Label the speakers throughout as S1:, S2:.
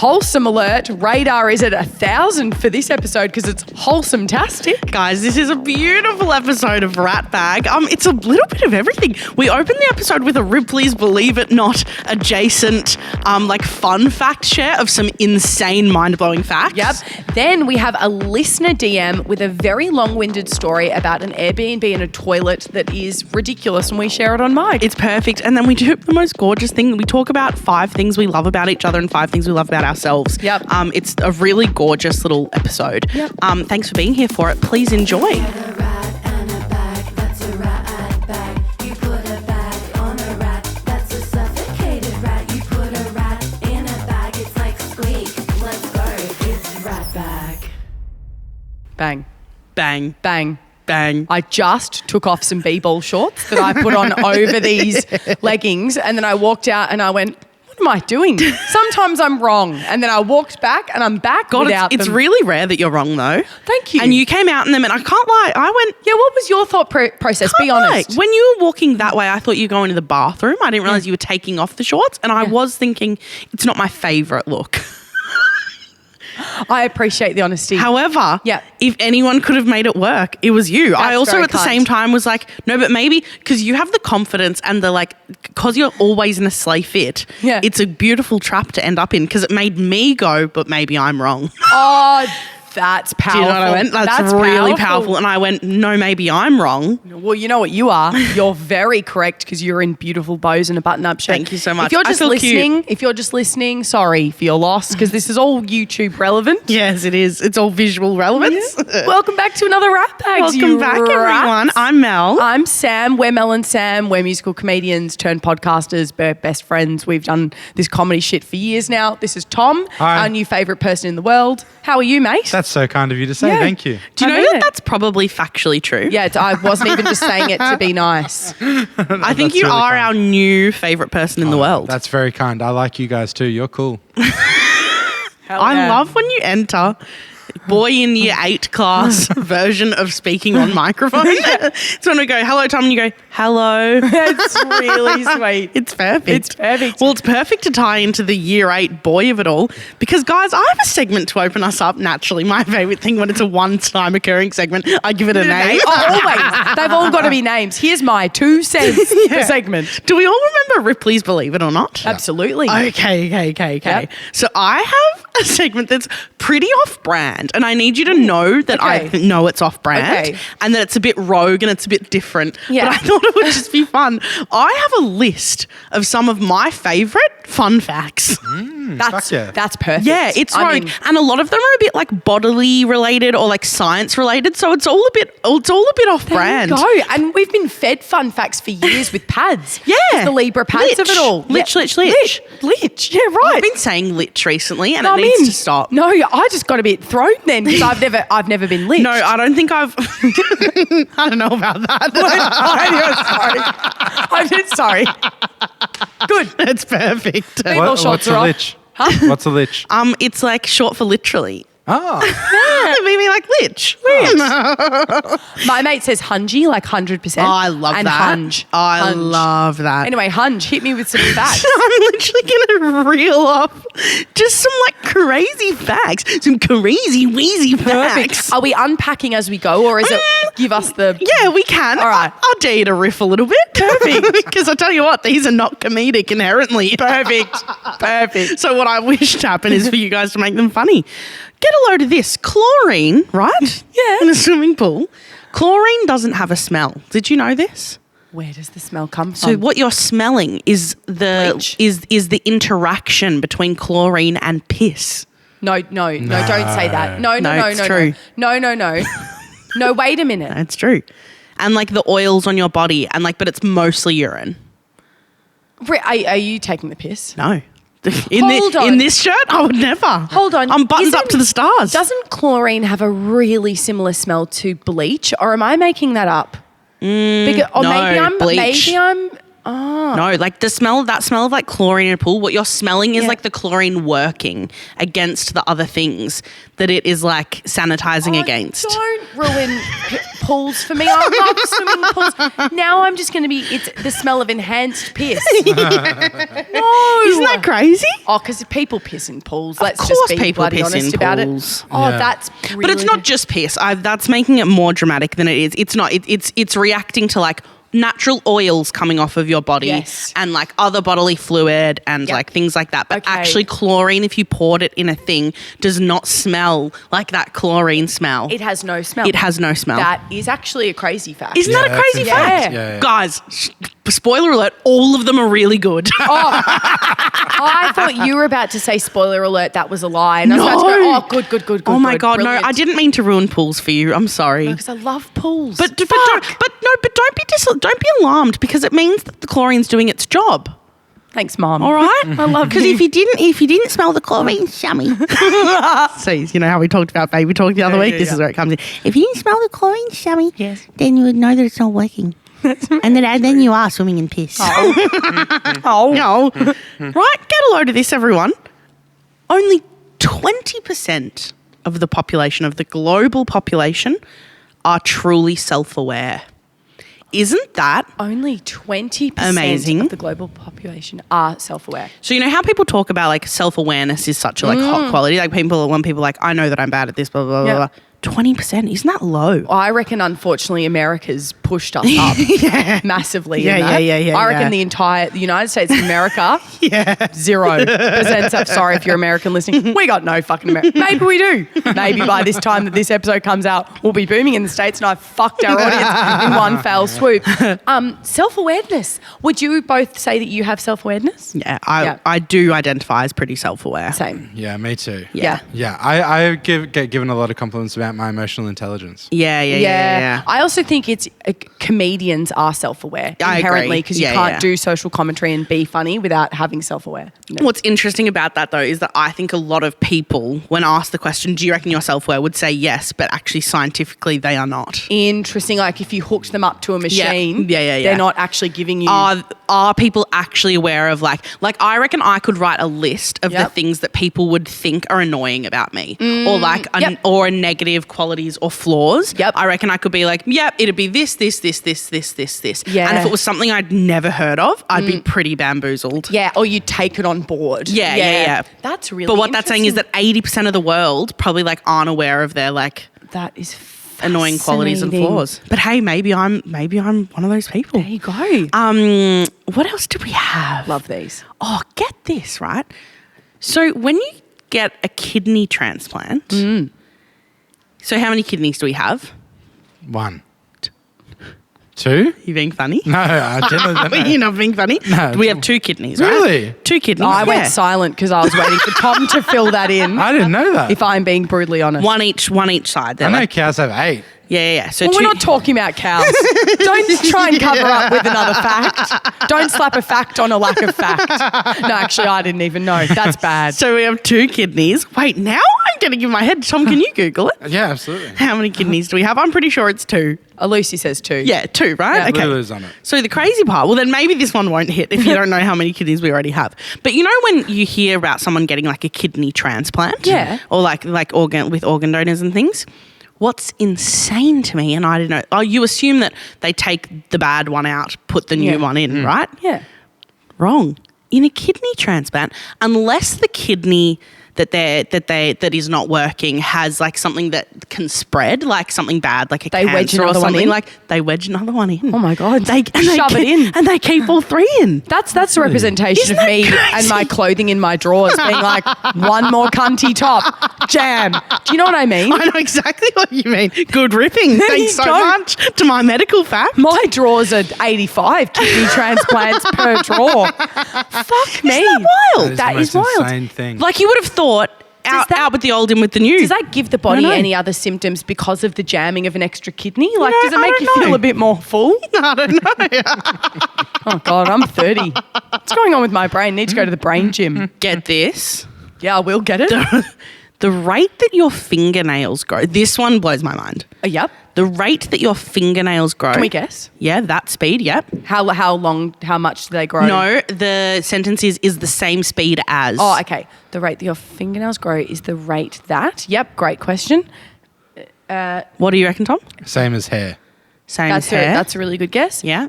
S1: wholesome alert. Radar is at 1,000 for this episode because it's wholesome-tastic.
S2: Guys, this is a beautiful episode of Ratbag. It's a little bit of everything. We opened the episode with a Ripley's Believe It Not adjacent fun fact share of some insane mind-blowing facts.
S1: Yep. Then we have a listener DM with a very long-winded story about an Airbnb and a toilet that is ridiculous, and we share it on mic.
S2: It's perfect. And then we do the most gorgeous thing. We talk about 5 things we love about each other and 5 things we love about ourselves.
S1: Yep.
S2: It's a really gorgeous little episode.
S1: Yep.
S2: Thanks for being here for it. Please enjoy.
S1: Bang.
S2: Bang.
S1: Bang.
S2: Bang.
S1: I just took off some b-ball shorts that I put on over these leggings, and then I walked out and I went, what am I doing? Sometimes I'm wrong. And then I walked back and I'm back without
S2: it's
S1: them.
S2: really rare that you're wrong though.
S1: Thank you.
S2: And you came out in them and I can't lie, I went...
S1: Yeah, what was your thought process? Be honest.
S2: When you were walking that way, I thought you were going to the bathroom. I didn't realise you were taking off the shorts and I was thinking it's not my favourite look.
S1: I appreciate the honesty.
S2: However, if anyone could have made it work, it was you. I also at the same time was like, no, but maybe because you have the confidence and the because you're always in a sleigh fit, it's a beautiful trap to end up in because it made me go, but maybe I'm wrong.
S1: Oh, that's powerful.
S2: Do you know what I went? That's really powerful. And I went, no, maybe I'm wrong.
S1: Well, you know what you are. You're very correct because you're in beautiful bows and a button-up shirt.
S2: Thank you so much.
S1: If you're just listening, sorry for your loss because this is all YouTube relevant.
S2: Yes, it is. It's all visual relevance.
S1: Yeah. Welcome back to another Ratbag.
S2: Welcome back, everyone. I'm Mel.
S1: I'm Sam. We're Mel and Sam. We're musical comedians turned podcasters. We're best friends. We've done this comedy shit for years now. This is Tom, our new favourite person in the world. How are you, mate?
S3: That's so kind of you to say.
S1: Yeah.
S3: Thank you.
S2: Do you know that that's probably factually true?
S1: Yeah, I wasn't even just saying it to be nice.
S2: I think you are our new favourite person in the world.
S3: That's very kind. I like you guys too. You're cool.
S2: I love when you enter boy in year 8 class version of speaking on microphone. It's when we go, hello, Tom, and you go, hello.
S1: It's really sweet.
S2: It's perfect.
S1: It's perfect.
S2: Well, it's perfect to tie into the year 8 boy of it all because, guys, I have a segment to open us up naturally. My favourite thing when it's a one-time occurring segment, I give it a name.
S1: Always. They've all got to be names. Here's my 2 cents per segment.
S2: Do we all remember Ripley's Believe It or Not?
S1: Absolutely.
S2: Okay.
S1: Yep.
S2: So I have a segment that's pretty off-brand and I need you to know that I know it's off-brand and that it's a bit rogue and it's a bit different.
S1: Yeah.
S2: But I thought it would just be fun. I have a list of some of my favourite fun facts.
S1: That's perfect.
S2: Yeah, it's rogue. And a lot of them are a bit bodily related or science related. So it's all a bit off-brand.
S1: There you go. And we've been fed fun facts for years with pads.
S2: Yeah.
S1: It's the Libra pads of it all.
S2: Lich.
S1: Lich. Yeah, right.
S2: I've been saying lich recently and it needs to stop.
S1: No, I just got a bit thrown then because I've never been lit.
S2: No, I don't think I've... I don't know about that.
S1: I'm sorry. Good.
S2: It's perfect.
S3: What's a lich? Huh? What's a lich?
S2: It's short for literally.
S3: Oh.
S2: Maybe lich.
S1: My mate says hungy, 100%.
S2: Oh, I love
S1: and
S2: that.
S1: Hunge.
S2: I love that.
S1: Anyway, hunge, hit me with some facts.
S2: I'm literally going to reel off just some crazy facts. Some crazy, wheezy facts.
S1: Are we unpacking as we go or is it give us the...
S2: Yeah, we can.
S1: All right.
S2: I'll dare you to riff a little bit. Perfect. Because I tell you what, these are not comedic inherently.
S1: Perfect.
S2: So what I wish to happen is for you guys to make them funny. Get a load of this. Chlorine, right?
S1: Yeah.
S2: In a swimming pool. Chlorine doesn't have a smell. Did you know this?
S1: Where does the smell come from?
S2: So what you're smelling is the interaction between chlorine and piss.
S1: No, don't say that. No,
S2: it's true.
S1: No. No, wait a minute.
S2: That's true. And the oils on your body and but it's mostly urine.
S1: Are you taking the piss?
S2: No. In this shirt, I would never.
S1: Hold on.
S2: I'm buttons up to the stars.
S1: Doesn't chlorine have a really similar smell to bleach, or am I making that up?
S2: Maybe
S1: maybe I'm
S2: No, like that smell of like chlorine in a pool, what you're smelling is like the chlorine working against the other things that it is like sanitizing against.
S1: Don't ruin pools for me. I love swimming pools. Now I'm just going to be, it's the smell of enhanced piss. No.
S2: Isn't that crazy?
S1: Oh, because people piss in pools.
S2: Of course people piss in pools.
S1: Oh, that's really...
S2: But it's not just piss. That's making it more dramatic than it is. It's not. It's reacting to like natural oils coming off of your body and like other bodily fluid and like things like that. But actually chlorine, if you poured it in a thing, does not smell like that chlorine smell.
S1: It has no smell.
S2: It has no smell.
S1: That is actually a crazy fact.
S2: Isn't that a crazy fact?
S3: Yeah.
S2: Guys, spoiler alert, all of them are really good.
S1: I thought you were about to say spoiler alert, that was a lie. And I was about to go, good.
S2: Oh my God,
S1: brilliant.
S2: no, I didn't mean to ruin pools for you. I'm sorry.
S1: Because I love pools.
S2: But don't be alarmed because it means that the chlorine's doing its job.
S1: Thanks, Mom.
S2: All right,
S1: I love you.
S2: Because if you didn't smell the chlorine, shammy. See, you know how we talked about baby talk the other week. This is where it comes in. If you didn't smell the chlorine, shammy, then you would know that it's not working. And then you are swimming in piss. Oh no! Right, get a load of this, everyone. Only 20% of the population, of the global population, are truly self-aware. Isn't that
S1: only 20%
S2: amazing?
S1: Of the global population are self-aware?
S2: So you know how people talk about like self-awareness is such a like hot quality? Like when people like, I know that I'm bad at this, blah, blah, blah, blah. 20%, isn't that low?
S1: I reckon, unfortunately, America's pushed us up massively.
S2: Yeah.
S1: I reckon the United States of America, 0%. Sorry if you're American listening. We got no fucking America. Maybe we do. Maybe by this time that this episode comes out, we'll be booming in the States and I've fucked our audience in one foul swoop. Self-awareness. Would you both say that you have self-awareness?
S2: Yeah, I do identify as pretty self-aware.
S1: Same.
S3: Yeah, me too.
S1: Yeah.
S3: I get given a lot of compliments about my emotional intelligence.
S2: Yeah.
S1: I also think it's comedians are self-aware inherently because you can't do social commentary and be funny without having self-aware. No.
S2: What's interesting about that though is that I think a lot of people, when asked the question, do you reckon you're self-aware, would say yes, but actually scientifically they are not.
S1: Interesting. Like if you hooked them up to a machine, they're not actually giving you...
S2: Are people actually aware of like I reckon I could write a list of the things that people would think are annoying about me or like or negative qualities or flaws. I reckon I could be like, it'd be this. Yeah. And if it was something I'd never heard of, I'd be pretty bamboozled.
S1: Yeah, or you'd take it on board.
S2: Yeah.
S1: That's really
S2: But what that's saying is that 80% of the world probably like aren't aware of their like...
S1: That is
S2: annoying qualities and flaws. But hey, maybe I'm one of those people.
S1: There you go.
S2: What else do we have?
S1: Love these.
S2: Oh, get this, right? So when you get a kidney transplant, so how many kidneys do we have?
S3: 1. 2?
S2: You being funny?
S3: No, I didn't.
S2: You're not being funny?
S3: No.
S2: We have 2 kidneys, right?
S3: Really?
S2: 2 kidneys.
S1: I went silent because I was waiting for Tom to fill that in.
S3: I didn't know that.
S2: Uh,
S1: If I'm being brutally honest.
S2: One each side.
S3: I know cows have 8.
S2: Yeah. So
S1: we're not talking about cows. Don't try and cover up with another fact. Don't slap a fact on a lack of fact. No, actually, I didn't even know. That's bad.
S2: So we have 2 kidneys. Wait, now I'm getting in my head. Tom, can you Google it?
S3: Yeah, absolutely.
S2: How many kidneys do we have? I'm pretty sure it's 2.
S1: Lucy says 2.
S2: Yeah, 2, right?
S1: Yeah.
S2: Okay.
S3: Lulu's on it.
S2: So the crazy part, well then maybe this one won't hit if you don't know how many kidneys we already have. But you know when you hear about someone getting like a kidney transplant?
S1: Yeah.
S2: Or like organ donors and things? What's insane to me, and I don't know, you assume that they take the bad one out, put the new one in, right?
S1: Yeah.
S2: Wrong. In a kidney transplant, unless the kidney that is not working has like something that can spread, like something bad, like a
S1: They wedge
S2: cancer or
S1: another one
S2: something,
S1: in?
S2: like they wedge another one in.
S1: Oh my God.
S2: They
S1: shove it in.
S2: and they keep all 3 in.
S1: That's the representation
S2: Isn't
S1: of
S2: that
S1: me
S2: crazy?
S1: and my clothing in my drawers being like, one more cunty top, jam. Do you know what I mean?
S2: I know exactly what you mean. Good ripping.
S1: There
S2: Thanks
S1: you
S2: so
S1: go.
S2: much to my medical fact.
S1: My drawers are 85 kidney transplants per drawer. Fuck me.
S2: Isn't that wild?
S1: That is
S3: the most
S1: wild.
S3: insane thing.
S2: Like you would have thought out with the old, in with the new.
S1: Does that give the body
S2: I don't know.
S1: any other symptoms because of the jamming of an extra kidney? Like,
S2: No,
S1: does it
S2: I
S1: make
S2: don't
S1: you
S2: know.
S1: feel a bit more full?
S2: I don't know.
S1: Oh, God, I'm 30. What's going on with my brain? Need to go to the brain gym.
S2: Get this.
S1: Yeah, I will get it.
S2: The The rate that your fingernails grow. This one blows my mind.
S1: Yep.
S2: The rate that your fingernails grow.
S1: Can we guess?
S2: Yeah, that speed, yep.
S1: How much do they grow?
S2: No, the sentence is the same speed as.
S1: Oh, okay. The rate that your fingernails grow is the rate that. Yep, great question.
S2: What do you reckon, Tom?
S3: Same as hair.
S2: Same as hair.
S1: That's a really good guess.
S2: Yeah.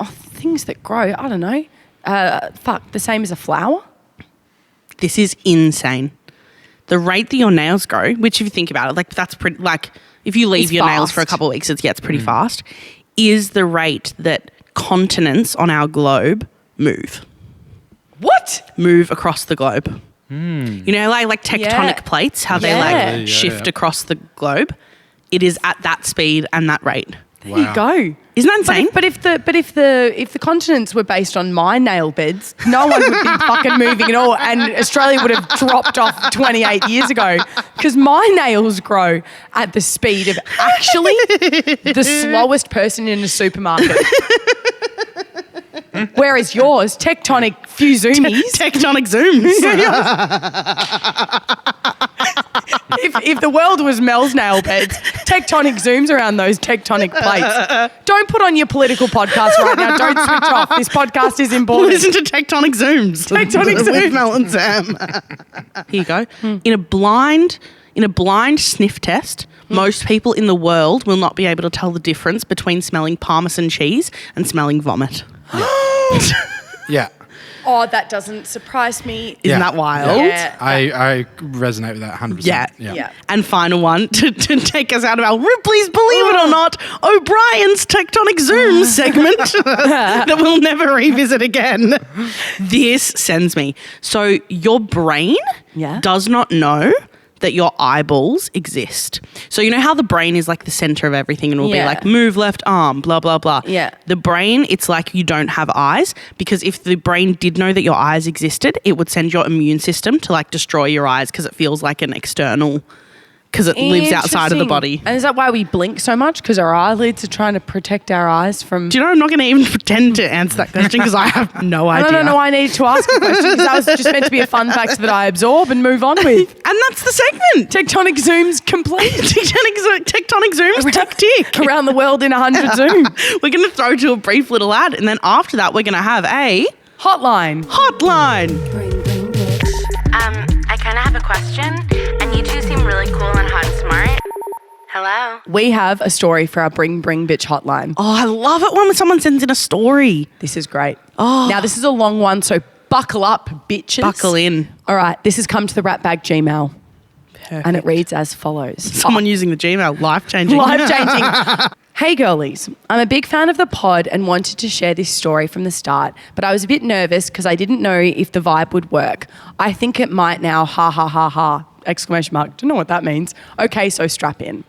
S1: Things that grow, I don't know. The same as a flower?
S2: This is insane. The rate that your nails grow, which if you think about it, like that's pretty, like if you leave
S1: It's
S2: your nails
S1: fast.
S2: for a couple of weeks, it's pretty fast, is the rate that continents on our globe move.
S1: What?
S2: Move across the globe. You know, like tectonic plates, how they like shift across the globe. It is at that speed and that rate.
S1: There you go.
S2: Isn't that insane?
S1: But if the continents were based on my nail beds, no one would be fucking moving at all, and Australia would have dropped off 28 years ago because my nails grow at the speed of actually the slowest person in a supermarket. Whereas yours, tectonic few zoomies.
S2: Tectonic zooms.
S1: If the world was Mel's nail beds, tectonic zooms around those tectonic plates. Don't put on your political podcast right now. Don't switch off. This podcast is important.
S2: Listen to Tectonic Zooms.
S1: Tectonic
S2: With
S1: Zooms.
S2: Mel and Sam. Here you go. In a blind sniff test, most people in the world will not be able to tell the difference between smelling Parmesan cheese and smelling vomit.
S3: Yeah.
S1: Oh, that doesn't surprise me.
S2: Isn't that wild?
S1: Yeah.
S3: I resonate with that 100%.
S2: Yeah. And final one to take us out of our Ripley's Believe It or Not, O'Brien's Tectonic Zoom segment that we'll never revisit again. This sends me. So your brain does not know that your eyeballs exist. So you know how the brain is like the center of everything and will be like move left arm, blah, blah, blah.
S1: Yeah.
S2: The brain, it's like you don't have eyes because if the brain did know that your eyes existed, it would send your immune system to like destroy your eyes because it feels like an external, because it lives outside of the body.
S1: And is that why we blink so much? Because our eyelids are trying to protect our eyes from...
S2: Do you know, I'm not going to even pretend to answer that question because I have no idea.
S1: I don't know why I needed to ask a question because that was just meant to be a fun fact that I absorb and move on with.
S2: And that's the segment.
S1: Tectonic Zooms complete.
S2: Tectonic Zooms tick.
S1: Around the world in 100 Zooms.
S2: We're going to throw to a brief little ad and then after that we're going to have a...
S1: Hotline.
S4: Bring, bring, bitch. I kind of have a question, and you two seem really cool and hot and smart. Hello?
S1: We have a story for our Bring Bring Bitch Hotline.
S2: Oh, I love it when someone sends in a story.
S1: This is great. Oh. Now, this is a long one, so buckle up, bitches.
S2: Buckle in.
S1: All right, this has come to the Ratbag Gmail. Perfect. And it reads as follows.
S2: Someone using the Gmail, life-changing.
S1: Life-changing. Hey girlies, I'm a big fan of the pod and wanted to share this story from the start, but I was a bit nervous because I didn't know if the vibe would work. I think it might now, ha ha ha ha, exclamation mark. Don't know what that means. Okay, so strap in.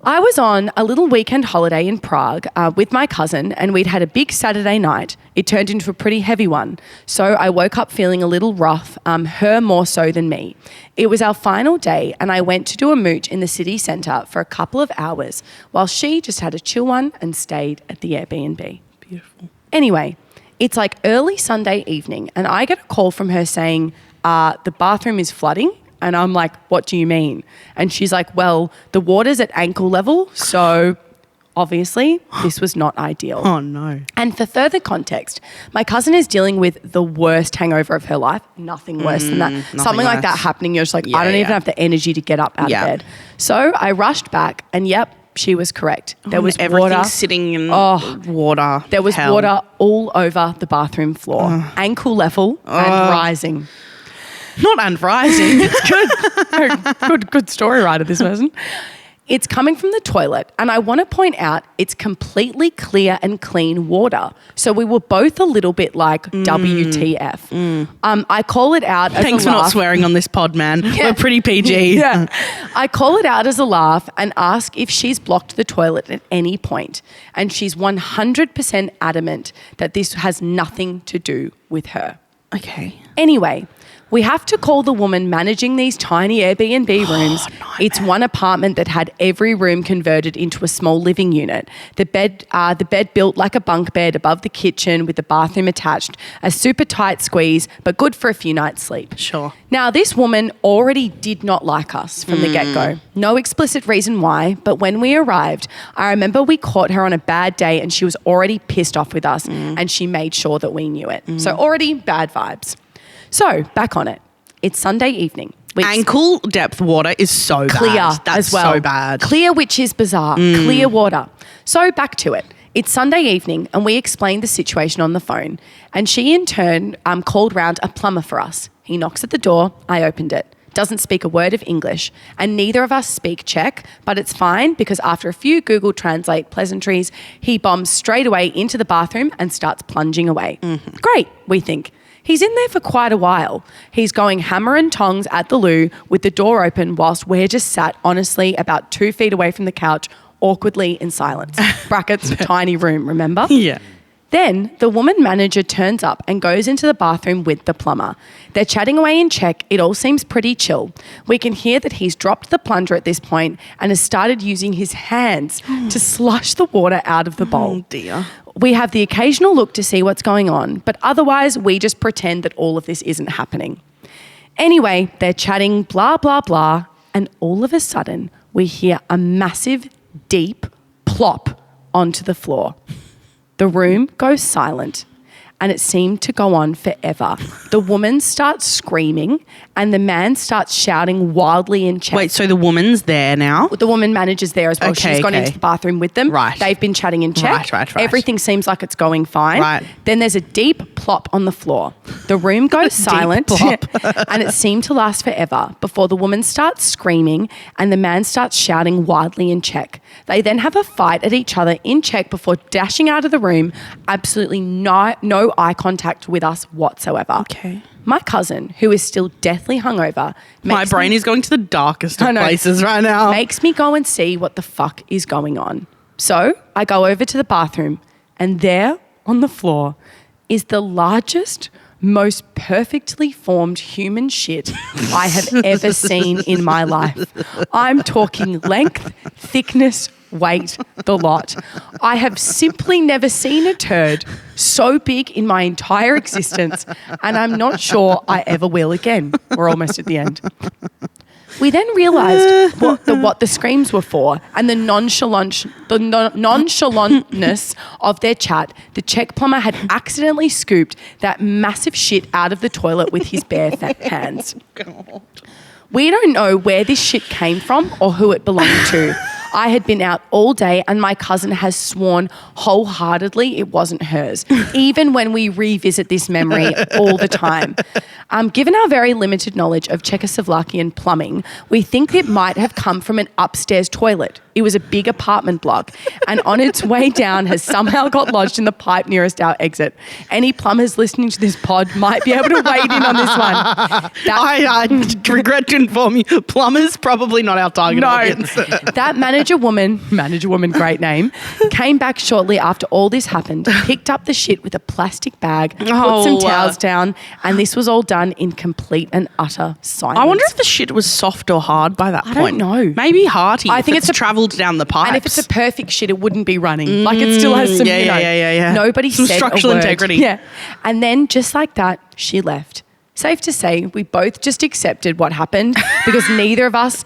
S1: I was on a little weekend holiday in Prague with my cousin and we'd had a big Saturday night. It turned into a pretty heavy one. So I woke up feeling a little rough, her more so than me. It was our final day and I went to do a mooch in the city centre for a couple of hours while she just had a chill one and stayed at the Airbnb.
S2: Beautiful.
S1: Anyway, it's like early Sunday evening and I get a call from her saying, the bathroom is flooding. And I'm like, what do you mean? And she's like, well, the water's at ankle level, so obviously this was not ideal.
S2: Oh, no.
S1: And for further context, my cousin is dealing with the worst hangover of her life. Nothing worse than that. Something like that happening, you're just like, I don't even have the energy to get up out of bed. So I rushed back and yep, she was correct. There was
S2: everything
S1: water
S2: sitting in water.
S1: There was water all over the bathroom floor, ankle level and rising.
S2: Not and rising. It's good.
S1: Good story writer, this person. It's coming from the toilet, and I want to point out it's completely clear and clean water. So we were both a little bit like, WTF. I call it out as
S2: Thanks
S1: a
S2: for
S1: laugh.
S2: not swearing on this pod, man. We're pretty PG.
S1: Yeah. I call it out as a laugh and ask if she's blocked the toilet at any point. And she's 100% adamant that this has nothing to do with her.
S2: Okay.
S1: Anyway, We have to call the woman managing these tiny Airbnb rooms. It's one apartment that had every room converted into a small living unit. The bed built like a bunk bed above the kitchen with the bathroom attached. A super tight squeeze, but good for a few nights' sleep.
S2: Sure.
S1: Now, this woman already did not like us from the get-go. No explicit reason why, but when we arrived, I remember we caught her on a bad day and she was already pissed off with us and she made sure that we knew it. So already bad vibes. So, back on it. It's Sunday evening.
S2: Ankle depth water is so bad.
S1: Clear
S2: That's
S1: as well.
S2: so bad.
S1: Clear, which is bizarre. Clear water. So, back to it. It's Sunday evening and we explained the situation on the phone. And she, in turn, called round a plumber for us. He knocks at the door. I opened it. Doesn't speak a word of English. And neither of us speak Czech, but it's fine because after a few Google Translate pleasantries, he bombs straight away into the bathroom and starts plunging away. Great, we think. He's in there for quite a while. He's going hammer and tongs at the loo with the door open whilst we're just sat, honestly, about 2 feet away from the couch, awkwardly in silence. Brackets, tiny room, remember?
S2: Yeah.
S1: Then the woman manager turns up and goes into the bathroom with the plumber. They're chatting away in Czech. It all seems pretty chill. We can hear that he's dropped the plunger at this point and has started using his hands to slush the water out of the bowl.
S2: Oh, dear.
S1: We have the occasional look to see what's going on, but otherwise we just pretend that all of this isn't happening. Anyway, they're chatting, blah, blah, blah, and all of a sudden we hear a massive, deep plop onto the floor. The room goes silent and it seemed to go on forever. The woman starts screaming and the man starts shouting wildly in Czech.
S2: Wait, so the woman's there now?
S1: The woman manager's there as well.
S2: Okay,
S1: She's gone into the bathroom with them.
S2: Right.
S1: They've been chatting in Czech.
S2: Right.
S1: Everything seems like it's going fine.
S2: Right.
S1: Then there's a deep plop on the floor. The room goes silent
S2: plop.
S1: and it seemed to last forever before the woman starts screaming and the man starts shouting wildly in Czech. They then have a fight at each other in Czech before dashing out of the room. Absolutely no eye contact with us whatsoever.
S2: Okay.
S1: My cousin, who is still deathly hungover,
S2: My brain is going to the darkest of places right now.
S1: makes me go and see what the fuck is going on. So I go over to the bathroom and there on the floor is the largest, most perfectly formed human shit I have ever seen in my life. I'm talking length, thickness, weight, the lot. I have simply never seen a turd so big in my entire existence, and I'm not sure I ever will again. We're almost at the end. We then realised what the screams were for and the nonchalantness of their chat. The Czech plumber had accidentally scooped that massive shit out of the toilet with his bare hands.
S2: God.
S1: We don't know where this shit came from or who it belonged to. I had been out all day and my cousin has sworn wholeheartedly it wasn't hers, even when we revisit this memory all the time. Given our very limited knowledge of Czechoslovakian plumbing, we think it might have come from an upstairs toilet. It was a big apartment block and on its way down has somehow got lodged in the pipe nearest our exit. Any plumbers listening to this pod might be able to weigh in on this one.
S2: I regret to inform you, plumbers probably not our target audience.
S1: That manager woman, great name, came back shortly after all this happened, picked up the shit with a plastic bag, put some towels down, and this was all done in complete and utter silence.
S2: I wonder if the shit was soft or hard by that point.
S1: I don't know.
S2: Maybe hearty.
S1: I think it's
S2: travelled down the pipes.
S1: And if it's a perfect shit, it wouldn't be running. Like it still has some,
S2: yeah.
S1: Nobody
S2: some
S1: said
S2: structural
S1: a word.
S2: integrity.
S1: Yeah. And then just like that, she left. Safe to say, we both just accepted what happened because neither of us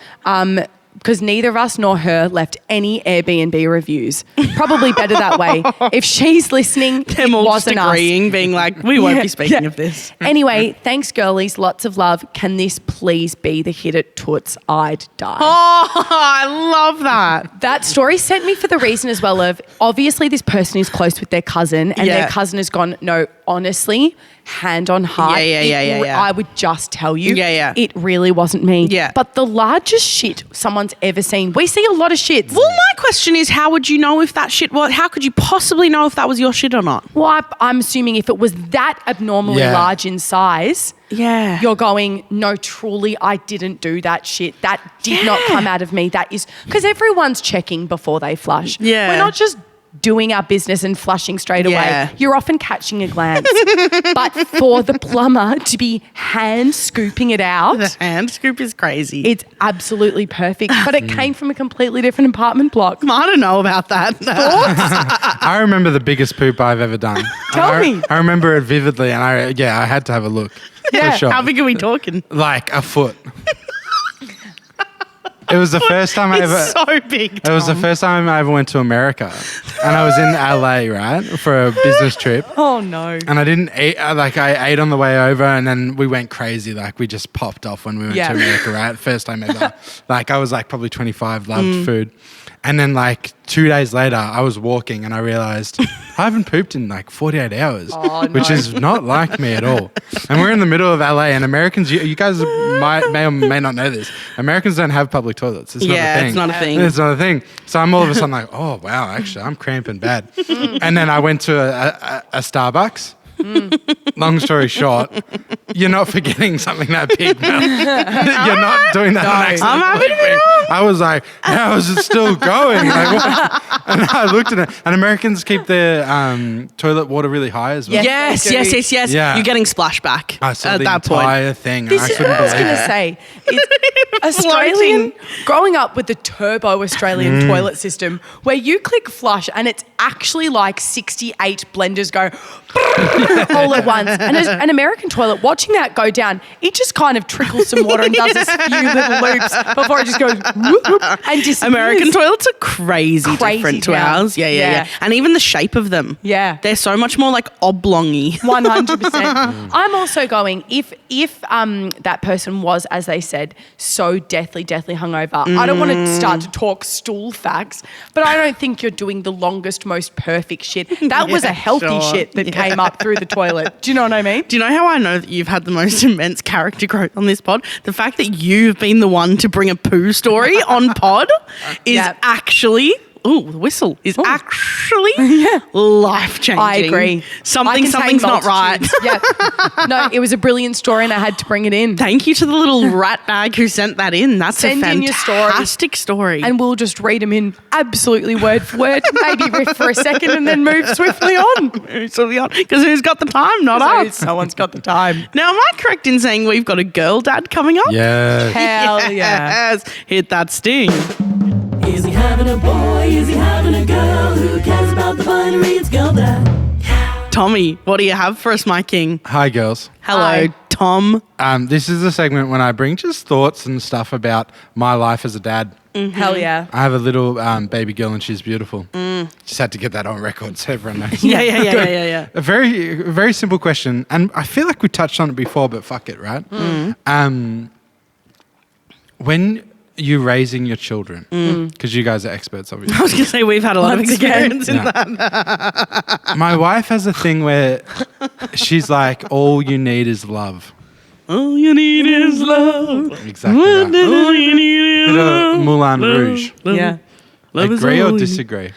S1: nor her left any Airbnb reviews. Probably better that way. If she's listening,
S2: them all just agreeing, being like, we won't be speaking of this.
S1: Anyway, thanks, girlies. Lots of love. Can this please be the Hit It Toots? I'd die.
S2: Oh, I love that.
S1: That story sent me for the reason as well of, obviously this person is close with their cousin and their cousin has gone, no, honestly, hand on heart.
S2: Yeah.
S1: I would just tell you.
S2: Yeah.
S1: It really wasn't me.
S2: Yeah.
S1: But the largest shit someone's ever seen. We see a lot of shits.
S2: Well, my question is, how would you know if that shit was, how could you possibly know if that was your shit or not?
S1: Well, I'm assuming if it was that abnormally large in size, you're going, no, truly, I didn't do that shit. That did not come out of me. That is, because everyone's checking before they flush.
S2: Yeah.
S1: We're not just doing our business and flushing straight away,
S2: Yeah.
S1: you're often catching a glance. But for the plumber to be hand scooping it out,
S2: The hand scoop is crazy.
S1: it's absolutely perfect. But it came from a completely different apartment block.
S2: I don't know about that.
S3: I remember the biggest poop I've ever done.
S1: Tell me.
S3: I remember it vividly, and I had to have a look.
S1: Yeah.
S3: For sure.
S2: How big are we talking?
S3: Like a foot. It was the first time I ever.
S2: It's so big.
S3: It was the first time I ever went to America, and I was in LA, right, for a business trip.
S1: Oh, no.
S3: And I didn't eat. I ate on the way over, and then we went crazy. Like we just popped off when we went to America, right? First time ever. Like I was like probably 25, loved food, and then like 2 days later, I was walking and I realized I haven't pooped in like 48 hours, which is not like me at all. And we're in the middle of LA, and Americans, you guys may or may not know this. Americans don't have public toilets. It's not a thing.
S2: It's not a thing.
S3: It's not a thing. So I'm all of a sudden like, oh wow, actually I'm cramping bad. And then I went to a Starbucks. Long story short, you're not forgetting something that big, Mel. You're not doing that on accident.
S2: I'm happy to be
S3: I was like, how is it still going? Like, what? And I looked at it, and Americans keep their toilet water really high as well.
S2: Yes.
S3: Yeah.
S2: You're getting splashback
S3: I saw
S2: at
S3: the
S2: that point.
S3: entire thing, and
S1: This
S3: I
S1: is
S3: couldn't
S1: what I was
S3: believe
S1: going to
S3: it.
S1: say. It's Australian, growing up with the turbo Australian toilet system where you click flush and it's actually like 68 blenders go all at once. And as an American toilet, watching that go down, it just kind of trickles some water and does this few little loops before it just goes whoop, whoop, and disappears.
S2: American toilets are crazy different to
S1: now.
S2: ours. Yeah.
S1: Yeah.
S2: And even the shape of them.
S1: Yeah.
S2: They're so much more like oblongy.
S1: 100%. I'm also going, if that person was, as they said, so deathly hungover, I don't want to start to talk stool facts, but I don't think you're doing the longest, most perfect shit. That was a healthy shit that came up through the toilet. Do you know what I mean?
S2: Do you know how I know that you've had the most immense character growth on this pod? The fact that you've been the one to bring a poo story on pod is actually... Ooh, the whistle is actually life-changing.
S1: I agree.
S2: Something's not right.
S1: Yeah. No, it was a brilliant story and I had to bring it in.
S2: Thank you to the little rat bag who sent that in. That's
S1: Send
S2: a
S1: in your
S2: fantastic story.
S1: And we'll just read them in absolutely word for word, maybe riff for a second and then move swiftly on.
S2: Because who's got the time? Not us.
S1: Someone's got the time.
S2: Now, am I correct in saying we've got a girl dad coming up?
S3: Yeah.
S1: Hell yeah.
S2: Yes. Hit that sting.
S5: Is he having a boy? Is he having a girl? Who cares about the binary? It's girl dad.
S2: Tommy, what do you have for us, my king?
S3: Hi, girls.
S2: Hello,
S1: Hi.
S2: Tom.
S3: This is a segment when I bring just thoughts and stuff about my life as a dad.
S1: Hell yeah.
S3: I have a little baby girl, and she's beautiful. Just had to get that on record so everyone knows.
S2: Yeah.
S3: A very, very simple question, and I feel like we touched on it before, but fuck it, right? When you're raising your children, because you guys are experts, obviously.
S2: I was going to say we've had a lot of experience in
S3: Yeah.
S2: that.
S3: My wife has a thing where she's like, all you need is love.
S2: All you need is love.
S3: Exactly right.
S2: All you need is
S3: Bit of
S2: love.
S3: Moulin Rouge.
S1: Yeah.
S2: Love is
S3: Agree
S2: all
S3: or
S2: you-
S3: disagree?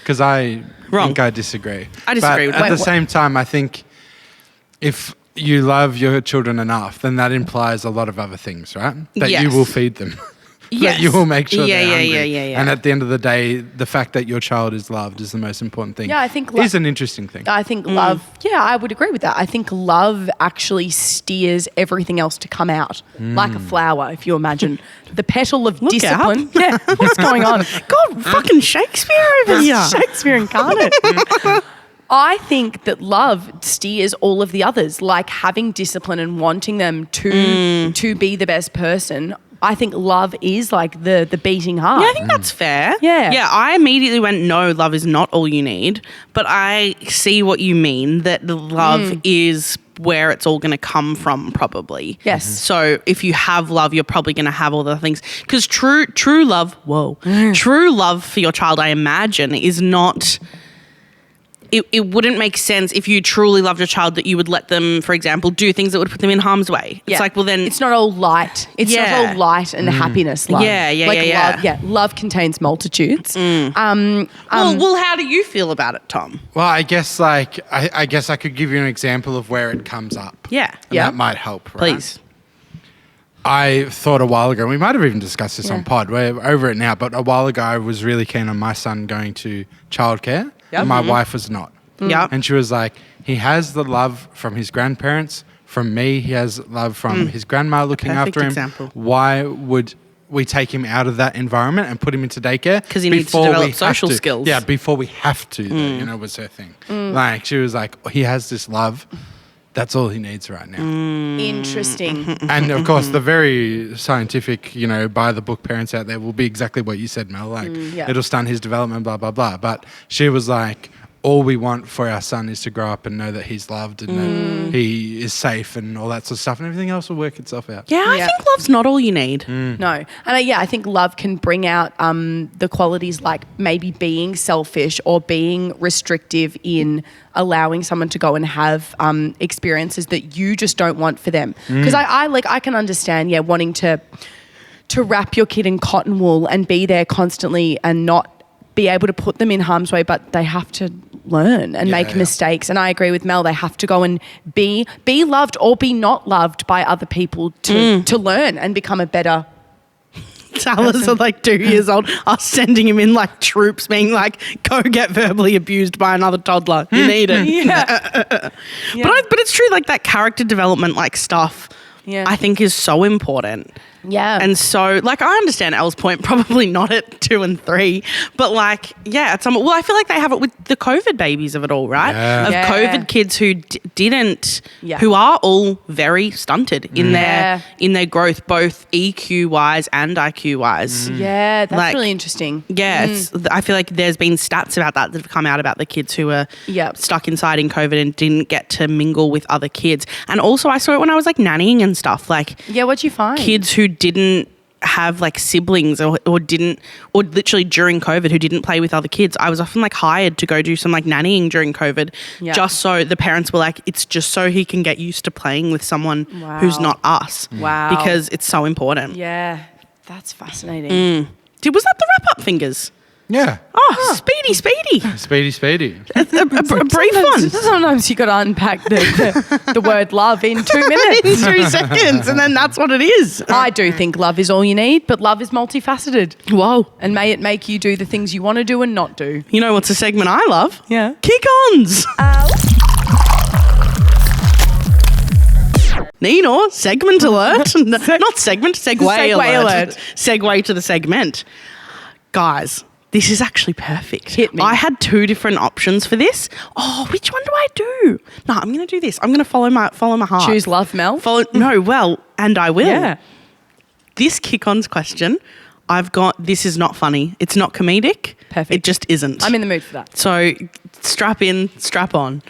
S3: Because I
S2: Wrong.
S3: think I disagree.
S2: I disagree
S3: But
S2: with
S3: at
S2: that.
S3: the same time, I think if you love your children enough, then that implies a lot of other things, right? That you
S2: Yes.
S3: will feed them.
S2: Yes.
S3: That you will make sure they're hungry.
S2: Yeah.
S3: And at the end of the day, the fact that your child is loved is the most important thing.
S1: Yeah, I think
S3: is an interesting thing.
S1: I think love, I would agree with that. I think love actually steers everything else to come out like a flower, if you imagine. The petal of discipline.
S2: out.
S1: Yeah, what's going on?
S2: God, fucking Shakespeare over here.
S1: Shakespeare incarnate. I think that love steers all of the others, like having discipline and wanting them to be the best person. I think love is like the beating heart.
S2: Yeah, I think that's fair.
S1: Yeah.
S2: Yeah, I immediately went, no, love is not all you need. But I see what you mean, that the love is where it's all going to come from, probably.
S1: Yes.
S2: So if you have love, you're probably going to have all the things. Because true love, true love for your child, I imagine, is not... It wouldn't make sense if you truly loved your child that you would let them, for example, do things that would put them in harm's way. It's like, well, then...
S1: It's not all light. It's not all light and happiness love.
S2: Yeah.
S1: Love contains multitudes.
S2: well, how do you feel about it, Tom?
S3: Well, I guess I guess I could give you an example of where it comes up.
S2: Yeah.
S3: And that might help, right?
S2: Please.
S3: I thought a while ago, we might have even discussed this on pod, we're over it now, but a while ago I was really keen on my son going to childcare. Yep. My wife was not.
S2: Yeah.
S3: And she was like, he has the love from his grandparents, from me, he has love from his grandma looking after him.
S2: Example.
S3: Why would we take him out of that environment and put him into daycare?
S2: Because he needs to develop social skills.
S3: Yeah, before we have to, though, was her thing. Like, she was like, he has this love. That's all he needs right now.
S1: Interesting.
S3: And of course, the very scientific, by the book parents out there will be exactly what you said, Mel. Like, it'll stunt his development, blah, blah, blah. But she was like, all we want for our son is to grow up and know that he's loved and that he is safe and all that sort of stuff, and everything else will work itself out.
S2: Yeah, I think love's not all you need.
S1: No. And I think love can bring out the qualities like maybe being selfish or being restrictive in allowing someone to go and have experiences that you just don't want for them. Because I can understand, wanting to wrap your kid in cotton wool and be there constantly and not be able to put them in harm's way, but they have to learn and make mistakes. And I agree with Mel, they have to go and be loved or be not loved by other people to learn and become a better
S2: Salas are like 2 years old, us sending him in like troops, being like, go get verbally abused by another toddler. You need it. But it's true, like that character development like stuff I think is so important.
S1: Yeah.
S2: And so, like, I understand Elle's point, probably not at 2 and 3, but like, I feel like they have it with the COVID babies of it all, right?
S3: Yeah.
S2: Of COVID kids who didn't, who are all very stunted in their growth, both EQ wise and IQ wise.
S1: Yeah, that's really interesting.
S2: Yeah, I feel like there's been stats about that have come out about the kids who were stuck inside in COVID and didn't get to mingle with other kids. And also, I saw it when I was like nannying and stuff. Like,
S1: what'd you find?
S2: Kids who didn't have like siblings or literally during COVID who didn't play with other kids. I was often like hired to go do some like nannying during COVID just so the parents were like, it's just so he can get used to playing with someone who's not us.
S1: Wow.
S2: Because it's so important.
S1: Yeah, that's fascinating.
S2: Was that the wrap-up fingers?
S3: Yeah.
S2: Oh, speedy.
S3: Speedy.
S2: A brief one.
S1: Sometimes you got to unpack the word love in 2 minutes.
S2: In 2 seconds, and then that's what it is.
S1: I do think love is all you need, but love is multifaceted.
S2: Whoa.
S1: And may it make you do the things you want to do and not do.
S2: You know what's a segment I love?
S1: Yeah.
S2: Kick-ons. Nino, segment alert. Not segment, segue alert. Segue to the segment. Guys, this is actually perfect.
S1: Hit me.
S2: I had 2 different options for this. Oh, which one do I do? No, I'm going to do this. I'm going to follow my heart.
S1: Choose love, Mel.
S2: And I will.
S1: Yeah.
S2: This kick-ons question, I've got, this is not funny. It's not comedic.
S1: Perfect.
S2: It just isn't.
S1: I'm in the mood for that.
S2: So strap in, strap on.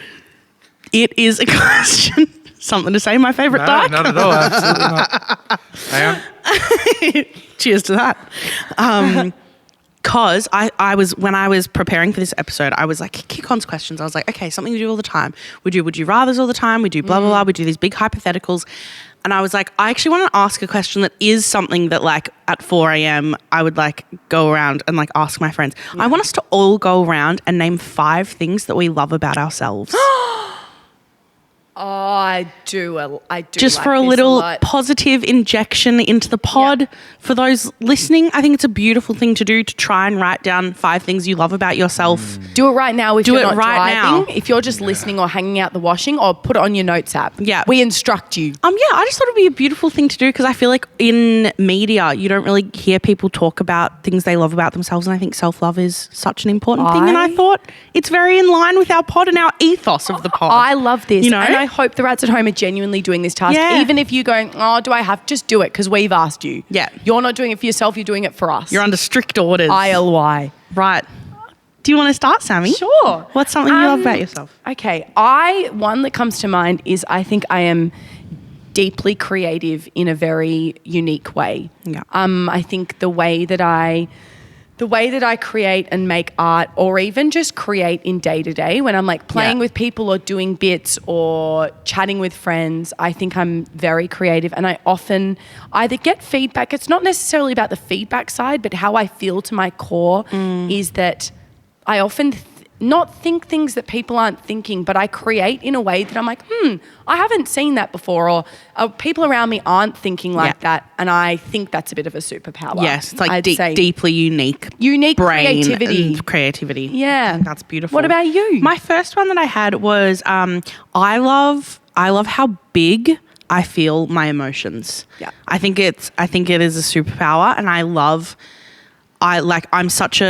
S2: It is a question. Something to say, my favourite dark?
S3: No, not at all. Absolutely not. Hang on.
S2: Cheers to that. Because when I was preparing for this episode, I was like, kick-ons questions. I was like, okay, something we do all the time. We do would you rathers all the time. We do blah, blah, blah. We do these big hypotheticals. And I was like, I actually want to ask a question that is something that like at 4 a.m. I would like go around and like ask my friends. I want us to all go around and name 5 things that we love about ourselves.
S1: Oh, I do.
S2: Just
S1: like
S2: for a
S1: this
S2: little
S1: lot.
S2: positive injection into the pod. For those listening, I think it's a beautiful thing to do to try and write down 5 things you love about yourself.
S1: Do it right now if you're not
S2: right
S1: driving.
S2: now.
S1: If you're just listening or hanging out the washing, or put it on your notes app.
S2: Yeah.
S1: We instruct you.
S2: I just thought it'd be a beautiful thing to do because I feel like in media you don't really hear people talk about things they love about themselves, and I think self-love is such an important thing, and I thought it's very in line with our pod and our ethos of the pod.
S1: I love this.
S2: You know?
S1: And I hope the rats at home are genuinely doing this task.
S2: Yeah.
S1: Even if you're going, oh, do I have? Just do it because we've asked you.
S2: Yeah.
S1: You're not doing it for yourself. You're doing it for us.
S2: You're under strict orders.
S1: ILY.
S2: Right. Do you want to start, Sammy?
S1: Sure.
S2: What's something you love about yourself?
S1: Okay. One that comes to mind is I think I am deeply creative in a very unique way.
S2: Yeah.
S1: I think the way that I create and make art, or even just create in day to day when I'm like playing with people or doing bits or chatting with friends, I think I'm very creative, and I often either get feedback. It's not necessarily about the feedback side, but how I feel to my core is that I often not think things that people aren't thinking, but I create in a way that I'm like, I haven't seen that before, or people around me aren't thinking like that, and I think that's a bit of a superpower.
S2: Yes, it's like deeply unique brain creativity.
S1: Yeah.
S2: That's beautiful.
S1: What about you?
S2: My first one that I had was I love how big I feel my emotions.
S1: Yeah.
S2: I think it is a superpower, and I'm such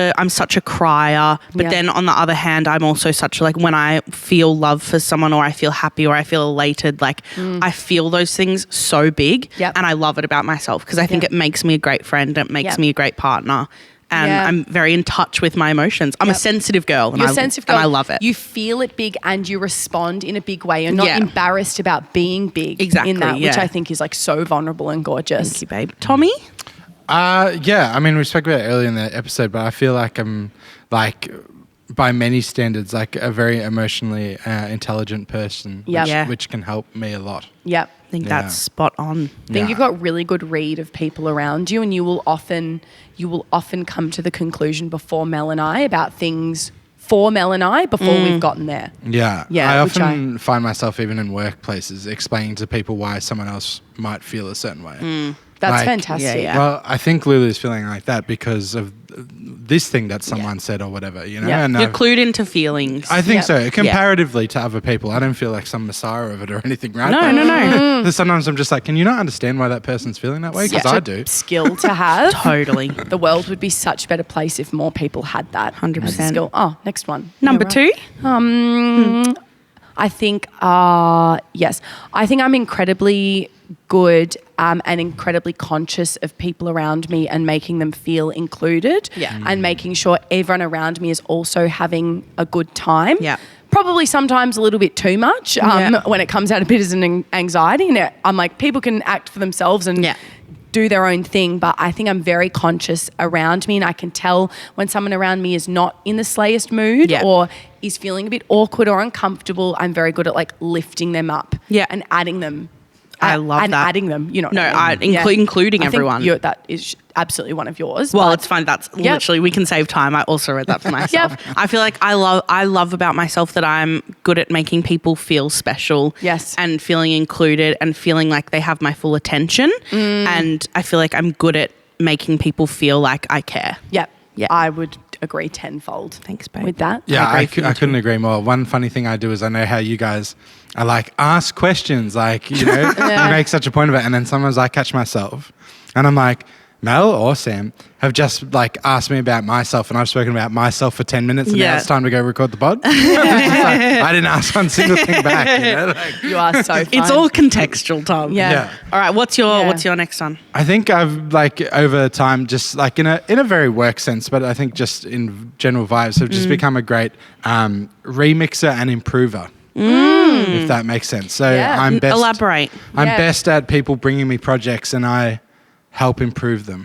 S2: a crier, but then on the other hand, I'm also such like when I feel love for someone, or I feel happy, or I feel elated, like I feel those things so big, and I love it about myself because I think it makes me a great friend, it makes me a great partner, and I'm very in touch with my emotions. I'm a sensitive girl, and I love it.
S1: You feel it big and you respond in a big way. You're not embarrassed about being big in that, which I think is like so vulnerable and gorgeous.
S2: Thank you, babe. Tommy?
S3: Yeah, I mean, we spoke about it earlier in the episode, but I feel like I'm like, by many standards, like a very emotionally intelligent person, which can help me a lot.
S1: Yep.
S2: I think that's spot on.
S1: I think you've got really good read of people around you, and you will often come to the conclusion before Mel and I about things for Mel and I before we've gotten there.
S3: Yeah. I often find myself even in workplaces explaining to people why someone else might feel a certain way.
S1: That's fantastic.
S2: Yeah.
S3: Well, I think Lulu's feeling like that because of this thing that someone said or whatever, you know?
S1: Yeah.
S3: And
S2: You're clued into feelings.
S3: I think so. Comparatively to other people, I don't feel like some messiah of it or anything, right?
S2: No.
S3: Sometimes I'm just like, can you not understand why that person's feeling that way? Because I do.
S1: Skill to have.
S2: Totally.
S1: The world would be such a better place if more people had that.
S2: 100%.
S1: Skill. Oh, next one.
S2: Number 2?
S1: I think, yes. I think I'm incredibly good and incredibly conscious of people around me and making them feel included and making sure everyone around me is also having a good time.
S2: Yeah.
S1: Probably sometimes a little bit too much when it comes out of bit as an anxiety. And I'm like, people can act for themselves and do their own thing, but I think I'm very conscious around me, and I can tell when someone around me is not in the slayest mood or is feeling a bit awkward or uncomfortable. I'm very good at like lifting them up and adding them.
S2: I love that.
S1: And adding them, you know.
S2: Including
S1: I
S2: everyone.
S1: Think that is absolutely one of yours.
S2: Well, it's fine. That's literally, we can save time. I also read that for myself. I feel like I love about myself that I'm good at making people feel special.
S1: Yes.
S2: And feeling included and feeling like they have my full attention. And I feel like I'm good at making people feel like I care.
S1: Yep. Yeah. I would agree tenfold.
S2: Thanks, babe.
S1: With that.
S3: Yeah, I couldn't agree more. One funny thing I do is I know how you guys are like, ask questions, like, you know, you make such a point of it. And then sometimes I catch myself and I'm like, Mel or Sam have just like asked me about myself, and I've spoken about myself for 10 minutes and now it's time to go record the pod. I didn't ask one single thing back. You know? Like,
S1: you are so fun.
S2: It's all contextual, Tom.
S1: Yeah.
S2: All right, what's your next one?
S3: I think I've like over time, just like in a very work sense, but I think just in general vibes, have just become a great remixer and improver. If that makes sense. So I'm best.
S2: Elaborate.
S3: I'm best at people bringing me projects and I help improve them.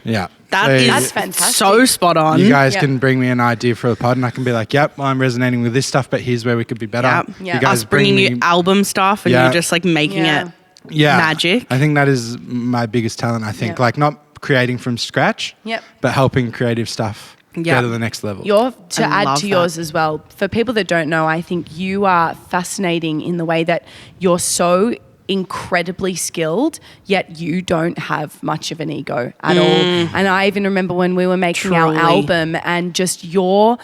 S3: Yeah.
S1: That's fantastic.
S2: So spot on.
S3: You guys can bring me an idea for a pod and I can be like, yep, well, I'm resonating with this stuff, but here's where we could be better.
S2: You
S3: guys
S2: us bringing you album stuff and you're just like making it magic.
S3: I think that is my biggest talent, I think. Like not creating from scratch, but helping creative stuff go to the next level.
S1: To add to yours as well, for people that don't know, I think you are fascinating in the way that you're so incredibly skilled, yet you don't have much of an ego at all. And I even remember when we were making our album and just your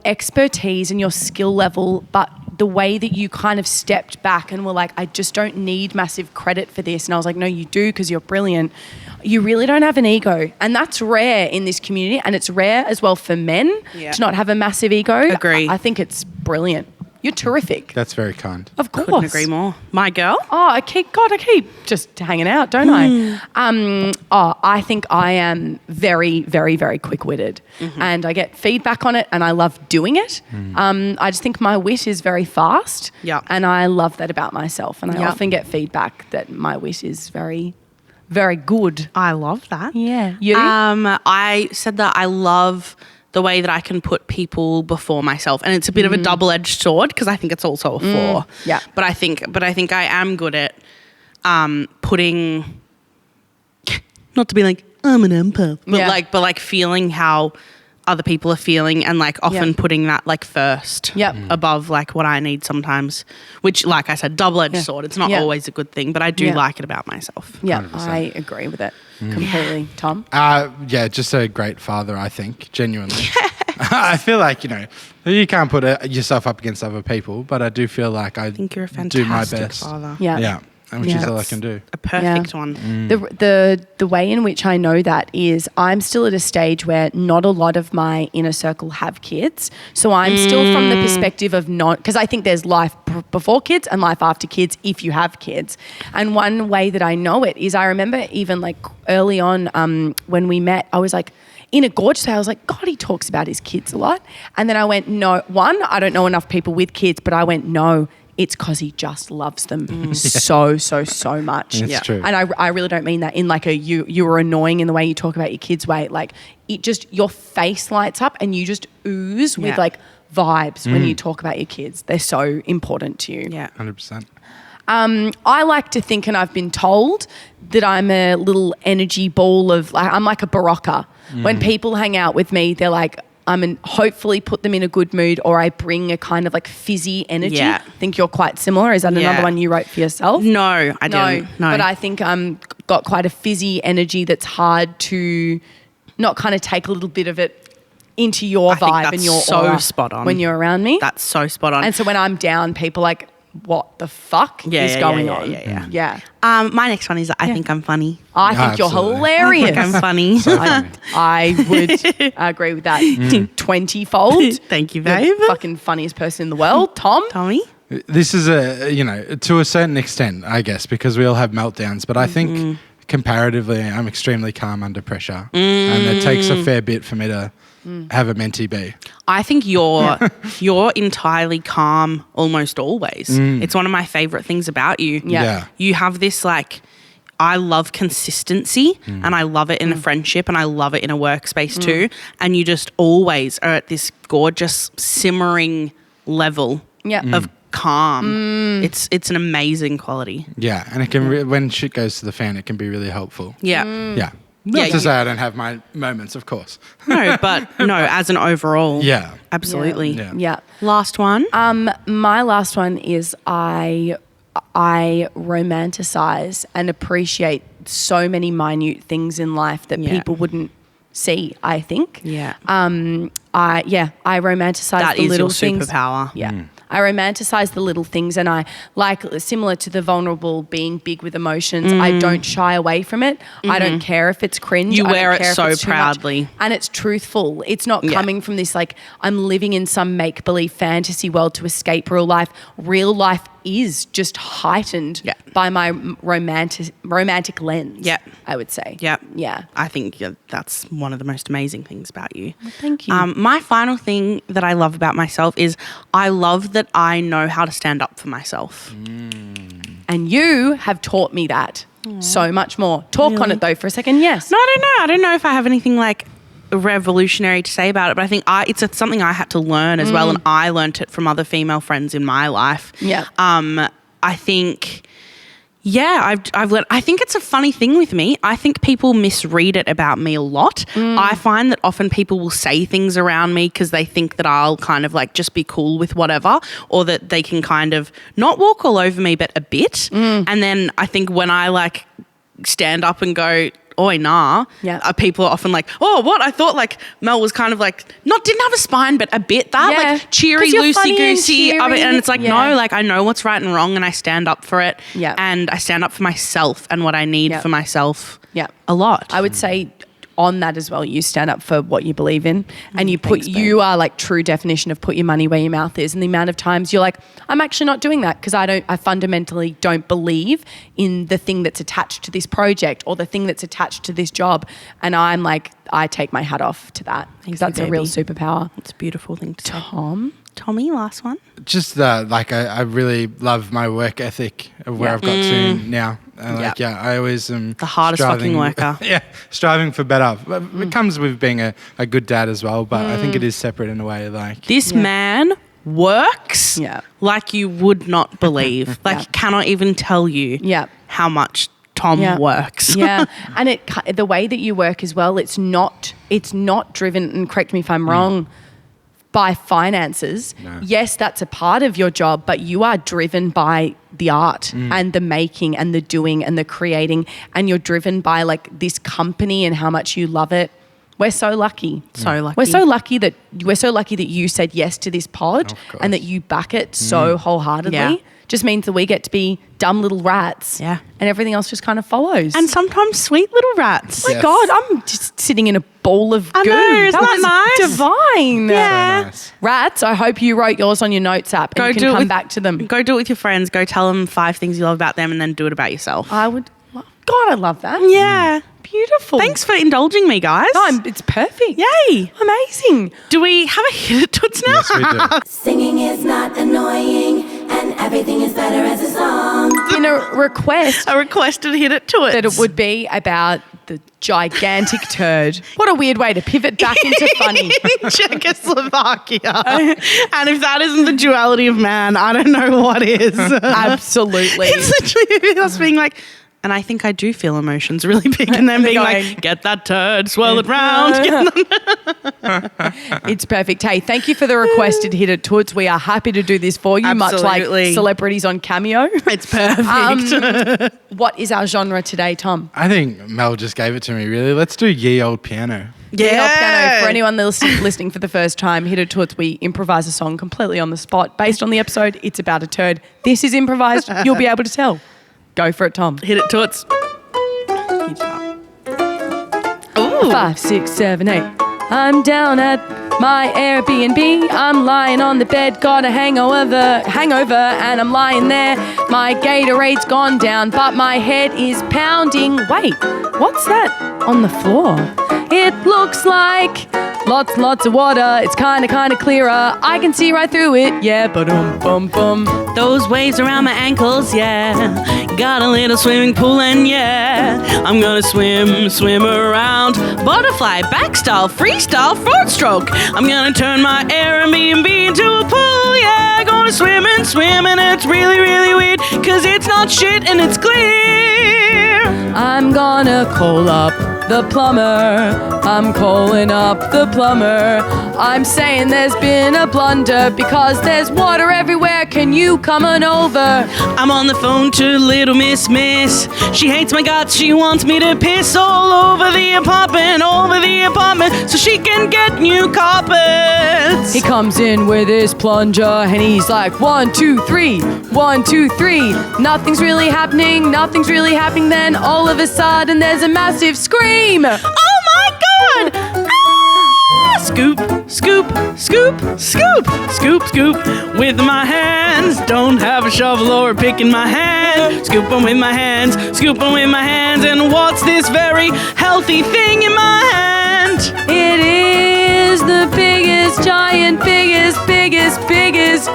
S1: expertise and your skill level, but the way that you kind of stepped back and were like, I just don't need massive credit for this. And I was like, no, you do, because you're brilliant. You really don't have an ego. And that's rare in this community. And it's rare as well for men to not have a massive ego.
S2: Agree.
S1: I think it's brilliant. You're terrific.
S3: That's very kind.
S1: Of course.
S2: Couldn't agree more. My girl?
S1: Oh, I keep just hanging out, don't I? I think I am very, very, very quick-witted. And I get feedback on it and I love doing it. I just think my wit is very fast. And I love that about myself. And I often get feedback that my wit is very, very good.
S2: I love that.
S1: Yeah. You?
S2: I said that I love the way that I can put people before myself, and it's a bit of a double-edged sword because I think it's also a four.
S1: Yeah,
S2: but I think I am good at putting, not to be like I'm an empath, but like feeling how other people are feeling and like often putting that like first above like what I need sometimes, which like I said, double-edged sword. It's not always a good thing, but I do like it about myself.
S1: Yeah,
S3: 100%.
S1: I agree with it completely. Tom?
S3: Just a great father, I think, genuinely. I feel like, you can't put yourself up against other people, but I do feel like I
S2: think you're a
S3: do my
S2: fantastic
S3: best.
S2: father.
S3: Yeah. Which is all I can do.
S2: A perfect one.
S1: The way in which I know that is I'm still at a stage where not a lot of my inner circle have kids. So I'm still from the perspective of not, because I think there's life before kids and life after kids if you have kids. And one way that I know it is I remember even like early on when we met, I was like, in a gorgeous way, I was like, God, he talks about his kids a lot. And then I went, no, one, I don't know enough people with kids, but I went, no, it's because he just loves them so much.
S3: It's true.
S1: And I really don't mean that in like a you were annoying in the way you talk about your kids way. Like it just, your face lights up and you just ooze with like vibes when you talk about your kids. They're so important to you.
S2: Yeah.
S3: 100%.
S1: I like to think, and I've been told, that I'm a little energy ball of, like, I'm like a barocca. When people hang out with me, they're like, hopefully put them in a good mood, or I bring a kind of like fizzy energy.
S2: Yeah.
S1: I think you're quite similar. Is that another one you wrote for yourself?
S2: No, I didn't. No.
S1: But I think got quite a fizzy energy that's hard to not kind of take a little bit of it into your vibe and your aura
S2: spot on
S1: when you're around me.
S2: That's so spot on.
S1: And so when I'm down, people are like, what the fuck is going on?
S2: Yeah. My next one is I think I'm funny.
S1: I think you're hilarious.
S2: I think I'm funny.
S1: I would agree with that 20-fold.
S2: Thank you,
S1: You're
S2: babe.
S1: the fucking funniest person in the world.
S2: Tommy?
S3: This is to a certain extent, I guess, because we all have meltdowns, but I think comparatively I'm extremely calm under pressure. And it takes a fair bit for me to have a mentee be.
S2: I think you're entirely calm almost always. It's one of my favorite things about you.
S3: Yeah.
S2: You have this like, I love consistency and I love it in a friendship and I love it in a workspace too. And you just always are at this gorgeous simmering level of calm. It's an amazing quality.
S3: Yeah, and it can when shit goes to the fan, it can be really helpful.
S2: Yeah.
S3: Yeah. Not to say I don't have my moments, of course.
S2: No, but as an overall.
S3: Yeah.
S2: Absolutely.
S1: Yeah.
S2: Last one.
S1: My last one is I romanticize and appreciate so many minute things in life that people wouldn't see, I think.
S2: Yeah.
S1: I romanticize
S2: that
S1: the little
S2: is your
S1: things.
S2: superpower.
S1: Yeah. I romanticize the little things, and I like, similar to the vulnerable being big with emotions, I don't shy away from it. I don't care if it's cringe.
S2: You
S1: I don't
S2: wear it
S1: care if
S2: so
S1: it's too much.
S2: proudly.
S1: And it's truthful. It's not coming from this like I'm living in some make-believe fantasy world to escape real life. Real life is just heightened by my romantic lens, I would say.
S2: Yeah.
S1: Yeah.
S2: I think that's one of the most amazing things about you.
S1: Well, thank you.
S2: My final thing that I love about myself is I love that I know how to stand up for myself.
S1: And you have taught me that so much more. Talk on it though for a second. Yes.
S2: No, I don't know. I don't know if I have anything like revolutionary to say about it, but I think it's something I had to learn as well, and I learnt it from other female friends in my life.
S1: Yeah.
S2: I think, I've learned. I think it's a funny thing with me. I think people misread it about me a lot. I find that often people will say things around me because they think that I'll kind of like just be cool with whatever, or that they can kind of not walk all over me, but a bit. And then I think when I like stand up and go, oi, nah.
S1: Yeah.
S2: People are often like, oh, what? I thought like Mel was kind of like, didn't have a spine, but a bit that, like cheery,
S1: 'Cause you're funny and
S2: loosey-goosey.
S1: cheery.
S2: And it's like, no, like I know what's right and wrong and I stand up for it.
S1: Yeah.
S2: And I stand up for myself and what I need for myself a lot.
S1: I would say on that as well, you stand up for what you believe in, and you are like true definition of put your money where your mouth is. And the amount of times you're like, I'm actually not doing that because I fundamentally don't believe in the thing that's attached to this project or the thing that's attached to this job. And I'm like, I take my hat off to that because that's a real superpower.
S2: It's a beautiful thing to say.
S1: Tommy,
S2: last one.
S3: Just I really love my work ethic of where I've got to now. I always am
S2: the hardest fucking worker.
S3: Striving for better. It comes with being a good dad as well, but I think it is separate in a way. Like
S2: this man works like you would not believe. Cannot even tell you how much Tom works.
S1: Yeah. And the way that you work as well, it's not driven, and correct me if I'm wrong, by finances. No. Yes, that's a part of your job, but you are driven by the art and the making and the doing and the creating, and you're driven by like this company and how much you love it. We're so lucky. We're so lucky that you said yes to this pod and that you back it so wholeheartedly. Yeah. Just means that we get to be dumb little rats. Yeah. And everything else just kind of follows.
S2: And sometimes sweet little rats.
S1: Oh my God, I'm just sitting in a bowl of goo.
S2: I know, isn't that nice?
S1: Divine.
S2: Yeah.
S3: So nice.
S1: Rats, I hope you wrote yours on your notes app and you can come back to them.
S2: Go do it with your friends. Go tell them 5 things you love about them and then do it about yourself.
S1: I would. God, I love that.
S2: Yeah.
S1: Beautiful.
S2: Thanks for indulging me, guys.
S1: No, it's perfect.
S2: Yay.
S1: Amazing.
S2: Do we have a Hit It Toots now?
S3: Yes, we do.
S5: Singing is not annoying, and everything is better as a song.
S1: In a request.
S2: A requested Hit It Toots.
S1: That it would be about the gigantic turd. What a weird way to pivot back into funny.
S2: Czechoslovakia. And if that isn't the duality of man, I don't know what is.
S1: Absolutely.
S2: It's literally us being like, and I think I do feel emotions really big, and then being like, get that turd, swirl it round.
S1: It's perfect. Hey, thank you for the requested Hit It Toots. We are happy to do this for you, much like celebrities on Cameo.
S2: It's perfect.
S1: What is our genre today, Tom?
S3: I think Mel just gave it to me, really. Let's do Ye Old Piano.
S1: Yeah. Piano. For anyone listening for the first time, Hit It Toots, we improvise a song completely on the spot. Based on the episode, it's about a turd. This is improvised. You'll be able to tell. Go for it, Tom.
S2: Hit it, Toots.
S1: Ooh. 5, 6, 7, 8. I'm down at my Airbnb. I'm lying on the bed, got a hangover, and I'm lying there. My Gatorade's gone down, but my head is pounding. Wait, what's that on the floor? It looks like lots of water. It's kind of clearer. I can see right through it. Yeah, ba-dum-bum-bum.
S2: Those waves around my ankles, yeah. Got a little swimming pool and yeah, I'm gonna swim around. Butterfly, backstyle, freestyle, front stroke. I'm gonna turn my Airbnb into a pool, yeah. Gonna swim and it's really, really weird, cause it's not shit and it's clear.
S1: I'm gonna call up the plumber. I'm calling up the plumber. I'm saying there's been a blunder because there's water everywhere. Can you come on over?
S2: I'm on the phone to little Miss. She hates my guts. She wants me to piss all over the apartment, so she can get new carpets.
S1: He comes in with his plunger and he's like, 1, 2, 3, 1, 2, 3. Nothing's really happening. Then all of a sudden there's a massive scream.
S2: Oh my God! Ah! Scoop, scoop, scoop, scoop, scoop, scoop with my hands. Don't have a shovel or a pick in my hand. Scoop them with my hands, and what's this very healthy thing in my hand?
S1: It is the biggest,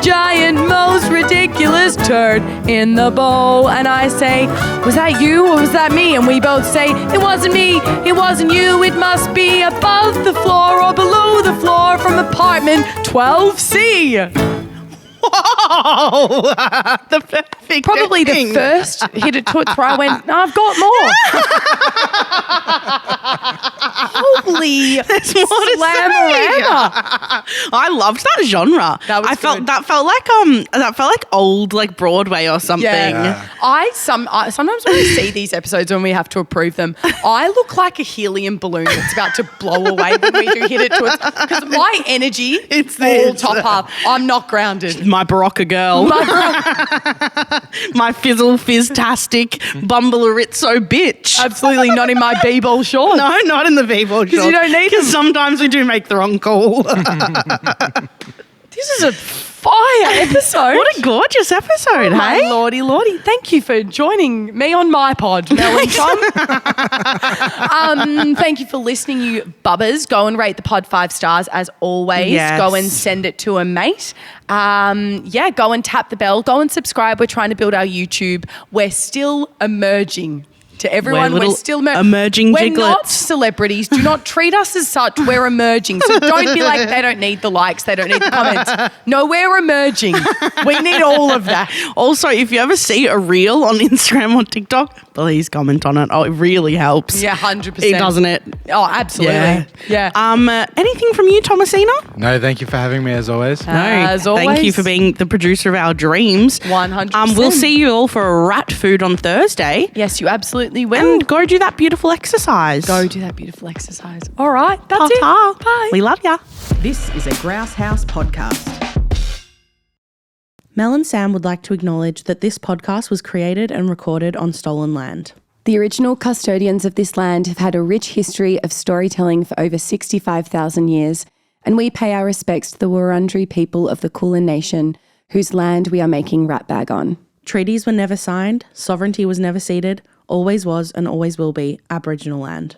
S1: giant, most ridiculous turd in the bowl. And I say, was that you or was that me? And we both say, it wasn't me, it wasn't you. It must be above the floor or below the floor from apartment 12C.
S2: Whoa! The perfect
S1: Probably
S2: thing.
S1: The first Hit It Toots where I went, no, I've got more. Holy slamorama.
S2: I loved that genre. That felt like old, like Broadway or something.
S1: Yeah. Sometimes when we see these episodes when we have to approve them, I look like a helium balloon that's about to blow away when we do Hit It Toots because my energy it's all top up. I'm not grounded.
S2: My Barocca girl. My fizzle fizz-tastic bumbleritzo bitch.
S1: Absolutely not in my b-ball shorts.
S2: No, not in the b-ball shorts.
S1: Because you don't need them.
S2: Sometimes we do make the wrong call.
S1: This is a fire episode.
S2: What a gorgeous episode,
S1: My lordy. Thank you for joining me on my pod, Mel and Tom. Thank you for listening, you bubbers. Go and rate the pod 5 stars as always.
S2: Yes.
S1: Go and send it to a mate. Go and tap the bell. Go and subscribe. We're trying to build our YouTube. We're still emerging. To everyone, we're still
S2: emerging
S1: We're
S2: giglets.
S1: not celebrities. Do not treat us as such. We're emerging. So don't be like, they don't need the likes. They don't need the comments. No, we're emerging. We need all of that.
S2: Also, if you ever see a reel on Instagram or TikTok please comment on it. Oh, it really helps.
S1: Yeah, 100%.
S2: It doesn't it?
S1: Oh, absolutely. Yeah.
S2: Anything from you, Thomasina?
S3: No, thank you for having me as always.
S1: As always.
S2: Thank you for being the producer of our dreams.
S1: 100%.
S2: We'll see you all for Ratfood on Thursday.
S1: Yes, you absolutely will.
S2: And go do that beautiful exercise.
S1: Go do that beautiful exercise. All right, that's it.
S2: Ta-ta.
S1: Bye.
S2: We love ya.
S6: This is a Grouse House podcast.
S2: Mel and Sam would like to acknowledge that this podcast was created and recorded on stolen land.
S7: The original custodians of this land have had a rich history of storytelling for over 65,000 years, and we pay our respects to the Wurundjeri people of the Kulin Nation, whose land we are making Ratbag on.
S2: Treaties were never signed, sovereignty was never ceded, always was and always will be Aboriginal land.